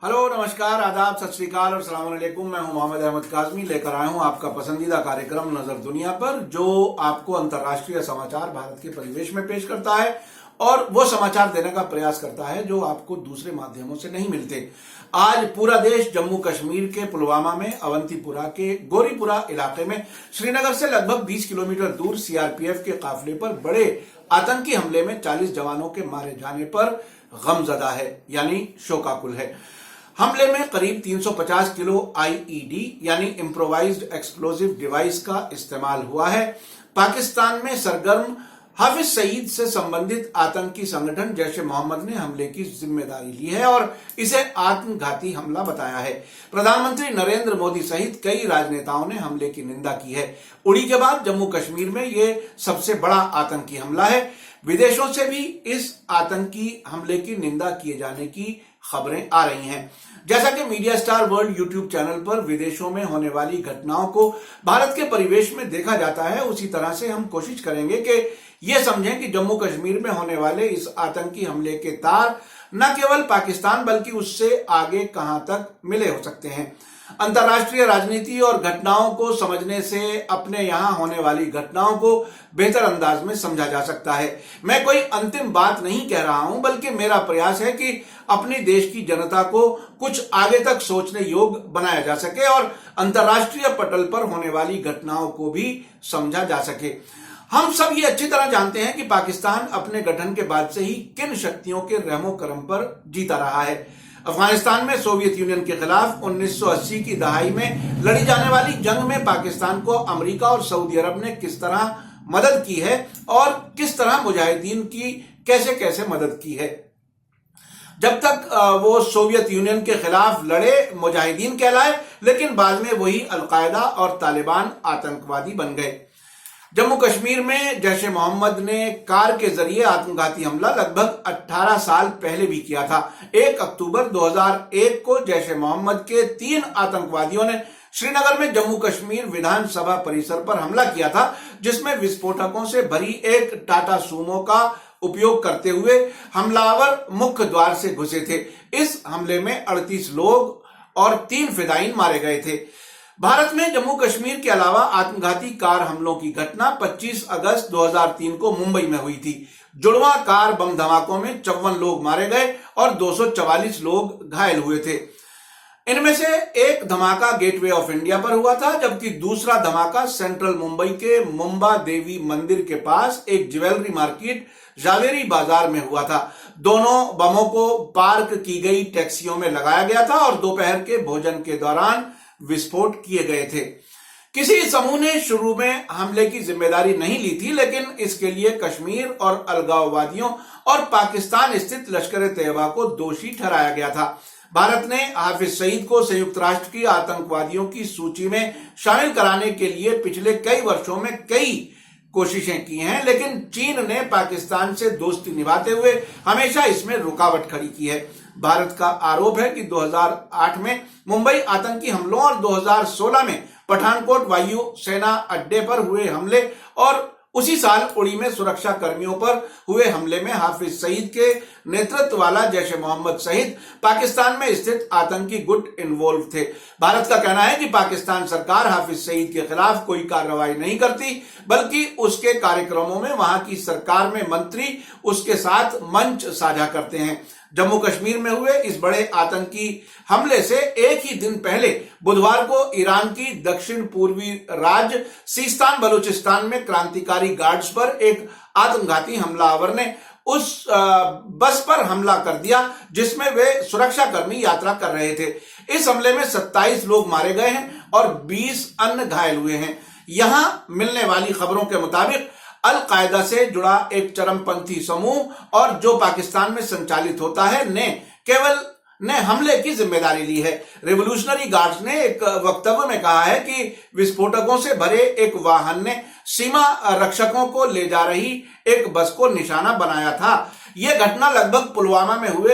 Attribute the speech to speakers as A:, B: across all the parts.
A: Hello, नमस्कार, आदाब, सत श्री अकाल और सलाम अलैकुम। मैं हूं मोहम्मद अहमद काज़मी, लेकर आया हूं आपका पसंदीदा कार्यक्रम नजर दुनिया पर, जो आपको अंतर्राष्ट्रीय समाचार भारत के परिवेश में पेश करता है और वो समाचार देने का प्रयास करता है जो आपको दूसरे माध्यमों से नहीं मिलते। आज पूरा देश जम्मू कश्मीर के पुलवामा में अवंतीपुरा के गोरीपुरा इलाके में श्रीनगर से लगभग 20 किलोमीटर दूर सीआरपीएफ के काफिले पर बड़े आतंकी हमले में 40 जवानों के मारे जाने पर गमजदा है, यानी शोकाकुल है। हमले में करीब 350 किलो आईईडी यानी इम्प्रोवाइज्ड एक्सप्लोजिव डिवाइस का इस्तेमाल हुआ है। पाकिस्तान में सरगर्म हाफिज सईद से संबंधित आतंकी संगठन जैश ए मोहम्मद ने हमले की जिम्मेदारी ली है और इसे आत्मघाती हमला बताया है। प्रधानमंत्री नरेंद्र मोदी सहित कई राजनेताओं ने हमले की निंदा की है। उड़ी के बाद जम्मू कश्मीर में ये सबसे बड़ा आतंकी हमला है। विदेशों से भी इस आतंकी हमले की निंदा किए जाने की खबरें आ रही हैं। जैसा कि media star world YouTube channel पर विदेशों में होने वाली घटनाओं को भारत के परिवेश में देखा जाता है, उसी तरह से हम कोशिश करेंगे कि ये समझें कि जम्मू कश्मीर में होने वाले इस आतंकी हमले के तार न केवल पाकिस्तान बल्कि उससे आगे कहां तक मिले हो सकते हैं। अंतर्राष्ट्रीय राजनीति और घटनाओं को समझने से अपने यहां होने वाली घटनाओं को बेहतर अंदाज में समझा जा सकता है। मैं कोई अंतिम बात नहीं कह रहा हूं, बल्कि मेरा प्रयास है कि अपने देश की जनता को कुछ आगे तक सोचने योग्य बनाया जा सके और अंतर्राष्ट्रीय पटल पर होने वाली घटनाओं को भी समझा जा सके। हम सब ये अच्छी तरह जानते हैं कि पाकिस्तान अपने गठन के बाद से ही किन शक्तियों के रहमो करम पर जीता रहा है। अफगानिस्तान में सोवियत यूनियन के खिलाफ 1980 की दहाई में लड़ी जाने वाली जंग में पाकिस्तान को अमेरिका और सऊदी अरब ने किस तरह मदद की है और किस तरह मुजाहिदीन की कैसे कैसे मदद की है। जब तक वो सोवियत यूनियन के खिलाफ लड़े मुजाहिदीन कहलाए, लेकिन बाद में वही अलकायदा और तालिबान आतंकवादी बन गए। जम्मू कश्मीर में जैश ए मोहम्मद ने कार के जरिए आत्मघाती हमला लगभग 18 साल पहले भी किया था। 1 अक्टूबर 2001 को जैश ए मोहम्मद के 3 आतंकवादियों ने श्रीनगर में जम्मू कश्मीर विधानसभा परिसर पर हमला किया था, जिसमें विस्फोटकों से भरी एक टाटा सूमो का उपयोग करते हुए हमलावर मुख्य द्वार से घुसे थे। इस हमले में 38 लोग और 3 फिदायीन मारे गए थे। भारत में जम्मू कश्मीर के अलावा आत्मघाती कार हमलों की घटना 25 अगस्त 2003 को मुंबई में हुई थी। जुड़वा कार बम धमाकों में 54 लोग मारे गए और 244 लोग घायल हुए थे। इनमें से एक धमाका गेटवे ऑफ इंडिया पर हुआ था, जबकि दूसरा धमाका सेंट्रल मुंबई के मुंबा देवी मंदिर के पास एक ज्वेलरी मार्केट जावेरी बाजार में हुआ था। दोनों बमों को पार्क की गई टैक्सियों में लगाया गया था और दोपहर के भोजन के दौरान विस्फोट किए गए थे। किसी समूह ने शुरू में हमले की जिम्मेदारी नहीं ली थी, लेकिन इसके लिए कश्मीर और अलगाववादियों और पाकिस्तान स्थित लश्कर तैयबा को दोषी ठहराया गया था। भारत ने हाफिज सईद को संयुक्त राष्ट्र की आतंकवादियों की सूची में शामिल कराने के लिए पिछले कई वर्षों में कई कोशिशें की हैं, लेकिन चीन ने पाकिस्तान से दोस्ती निभाते हुए हमेशा इसमें रुकावट खड़ी की है। भारत का आरोप है कि 2008 में मुंबई आतंकी हमलों और 2016 में पठानकोट वायु सेना अड्डे पर हुए हमले और उसी साल उड़ी में सुरक्षा कर्मियों पर हुए हमले में हाफिज सईद के नेतृत्व वाला जैश ए मोहम्मद सहित पाकिस्तान में स्थित आतंकी गुट इन्वॉल्व थे। भारत का कहना है कि पाकिस्तान सरकार हाफिज सईद के खिलाफ कोई कार्रवाई नहीं करती, बल्कि उसके कार्यक्रमों में वहां की सरकार में मंत्री उसके साथ मंच साझा करते हैं। जम्मू कश्मीर में हुए इस बड़े आतंकी हमले से एक ही दिन पहले बुधवार को ईरान की दक्षिण पूर्वी राज्य सीस्तान बलूचिस्तान में क्रांतिकारी गार्ड्स पर एक आत्मघाती हमलावर ने उस बस पर हमला कर दिया जिसमें वे सुरक्षाकर्मी यात्रा कर रहे थे। इस हमले में 27 लोग मारे गए हैं और 20 अन्य घायल हुए हैं। यहां मिलने वाली खबरों के मुताबिक अल कायदा से जुड़ा एक चरमपंथी समूह और जो पाकिस्तान में संचालित होता है ने हमले की जिम्मेदारी ली है। रिवोल्यूशनरी गार्ड्स ने एक वक्तव्य में कहा है कि विस्फोटकों से भरे एक वाहन ने सीमा रक्षकों को ले जा रही एक बस को निशाना बनाया था। यह घटना लगभग पुलवामा में हुए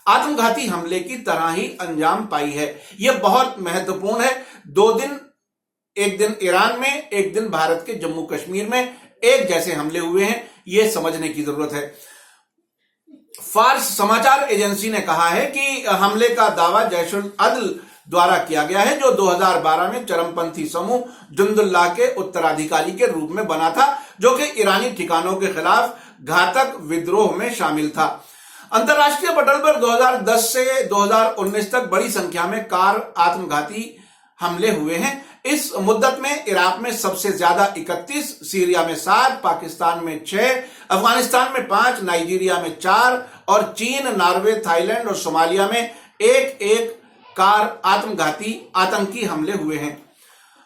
A: आत्मघाती हमले की तरह ही अंजाम पाई है। यह बहुत महत्वपूर्ण है। 2 दिन, एक दिन ईरान में, एक दिन भारत के जम्मू कश्मीर में एक जैसे हमले हुए हैं, यह समझने की जरूरत है। फार्स समाचार एजेंसी ने कहा है कि हमले का दावा जैश-उल-अदल द्वारा किया गया है, जो 2012 में चरमपंथी समूह जुंदुल्लाह के उत्तराधिकारी के रूप में बना था, जो कि ईरानी ठिकानों के खिलाफ घातक विद्रोह में शामिल था। अंतर्राष्ट्रीय पटल पर 2010 से 2019 तक बड़ी संख्या में कार आत्मघाती हमले हुए हैं। इस मुद्दत में इराक में सबसे ज्यादा 31, सीरिया में 7, पाकिस्तान में 6, अफगानिस्तान में 5, नाइजीरिया में 4 और चीन, नॉर्वे, थाईलैंड और सोमालिया में एक कार आत्मघाती आतंकी हमले हुए हैं।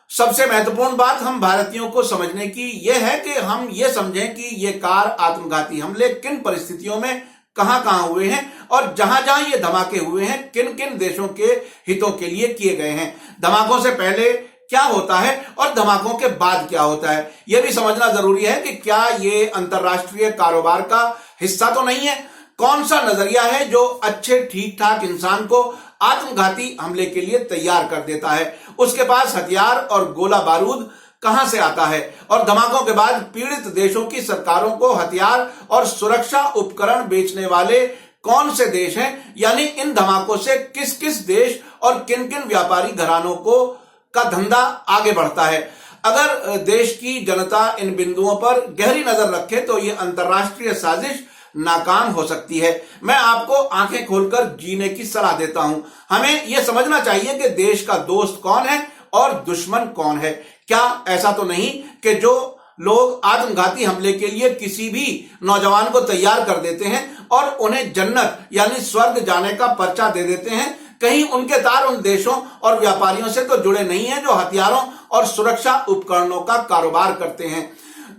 A: सबसे महत्वपूर्ण बात हम भारतीयों को समझने की यह है कि हम ये समझें कि ये कार आत्मघाती हमले किन परिस्थितियों में कहां हुए हैं और जहां ये धमाके हुए हैं किन किन देशों के हितों के लिए किए गए हैं। धमाकों से पहले क्या होता है और धमाकों के बाद क्या होता है, यह भी समझना जरूरी है कि क्या ये अंतरराष्ट्रीय कारोबार का हिस्सा तो नहीं है। कौन सा नजरिया है जो अच्छे ठीक ठाक इंसान को आत्मघाती हमले के लिए तैयार कर देता है। उसके पास हथियार और गोला बारूद कहां से आता है और धमाकों के बाद पीड़ित देशों की सरकारों को हथियार और सुरक्षा उपकरण बेचने वाले कौन से देश हैं, यानी इन धमाकों से किस किस देश और किन किन व्यापारी घरानों को का धंधा आगे बढ़ता है। अगर देश की जनता इन बिंदुओं पर गहरी नजर रखे तो ये अंतरराष्ट्रीय साजिश नाकाम हो सकती है। मैं आपको आंखें खोलकर जीने की सलाह देता हूं। हमें यह समझना चाहिए कि देश का दोस्त कौन है और दुश्मन कौन है। क्या ऐसा तो नहीं कि जो लोग आत्मघाती हमले के लिए किसी भी नौजवान को तैयार कर देते हैं और उन्हें जन्नत यानी स्वर्ग जाने का पर्चा दे देते हैं, कहीं उनके तार उन देशों और व्यापारियों से तो जुड़े नहीं हैं जो हथियारों और सुरक्षा उपकरणों का कारोबार करते हैं।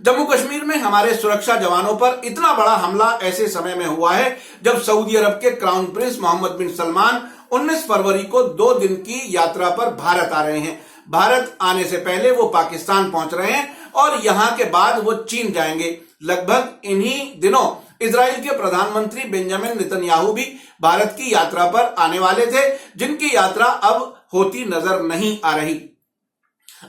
A: जम्मू कश्मीर में हमारे सुरक्षा जवानों पर इतना बड़ा हमला ऐसे समय में हुआ है जब सऊदी अरब के क्राउन प्रिंस मोहम्मद बिन सलमान 19 फरवरी को 2 दिन की यात्रा पर भारत आ रहे हैं। भारत आने से पहले वो पाकिस्तान पहुंच रहे हैं और यहां के बाद वो चीन जाएंगे। लगभग इन्हीं दिनों इजराइल के प्रधानमंत्री बेंजामिन नेतन्याहू भी भारत की यात्रा पर आने वाले थे, जिनकी यात्रा अब होती नजर नहीं आ रही।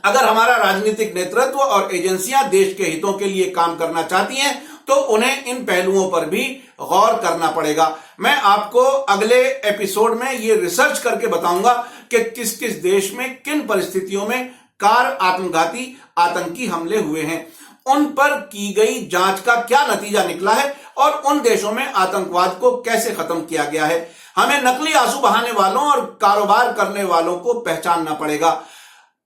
A: अगर हमारा राजनीतिक नेतृत्व और एजेंसियां देश के हितों के लिए काम करना चाहती हैं तो उन्हें इन पहलुओं पर भी गौर करना पड़ेगा। मैं आपको अगले एपिसोड में ये रिसर्च करके बताऊंगा कि किस किस देश में किन परिस्थितियों में कार आत्मघाती आतंकी हमले हुए हैं, उन पर की गई जांच का क्या नतीजा निकला है और उन देशों में आतंकवाद को कैसे खत्म किया गया है। हमें नकली आंसू बहाने वालों और कारोबार करने वालों को पहचानना पड़ेगा।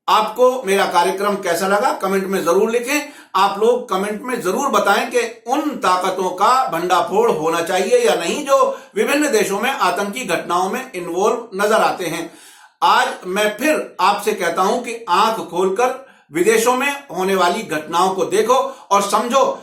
A: आपको मेरा कार्यक्रम कैसा लगा कमेंट में जरूर लिखें। आप लोग कमेंट में जरूर बताएं कि उन ताकतों का भंडाफोड़ होना चाहिए या नहीं जो विभिन्न देशों में आतंकी घटनाओं में इन्वॉल्व नजर आते हैं। आज मैं फिर आपसे कहता हूं कि आंख खोलकर विदेशों में होने वाली घटनाओं को देखो और समझो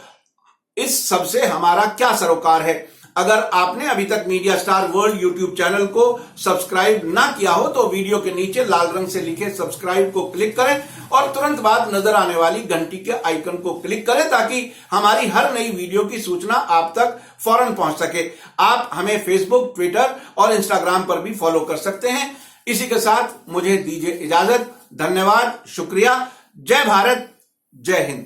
A: इस सब से हमारा क्या सरोकार है। अगर आपने अभी तक media star world YouTube channel को सब्सक्राइब ना किया हो तो वीडियो के नीचे लाल रंग से लिखे सब्सक्राइब को क्लिक करें और तुरंत बाद नजर आने वाली घंटी के आइकन को क्लिक करें ताकि हमारी हर नई वीडियो की सूचना आप तक फौरन पहुंच सके। आप हमें फेसबुक, ट्विटर और इंस्टाग्राम पर भी फॉलो कर सकते हैं। इसी के साथ मुझे दीजिए इजाजत। धन्यवाद, शुक्रिया। जय भारत, जय हिंद।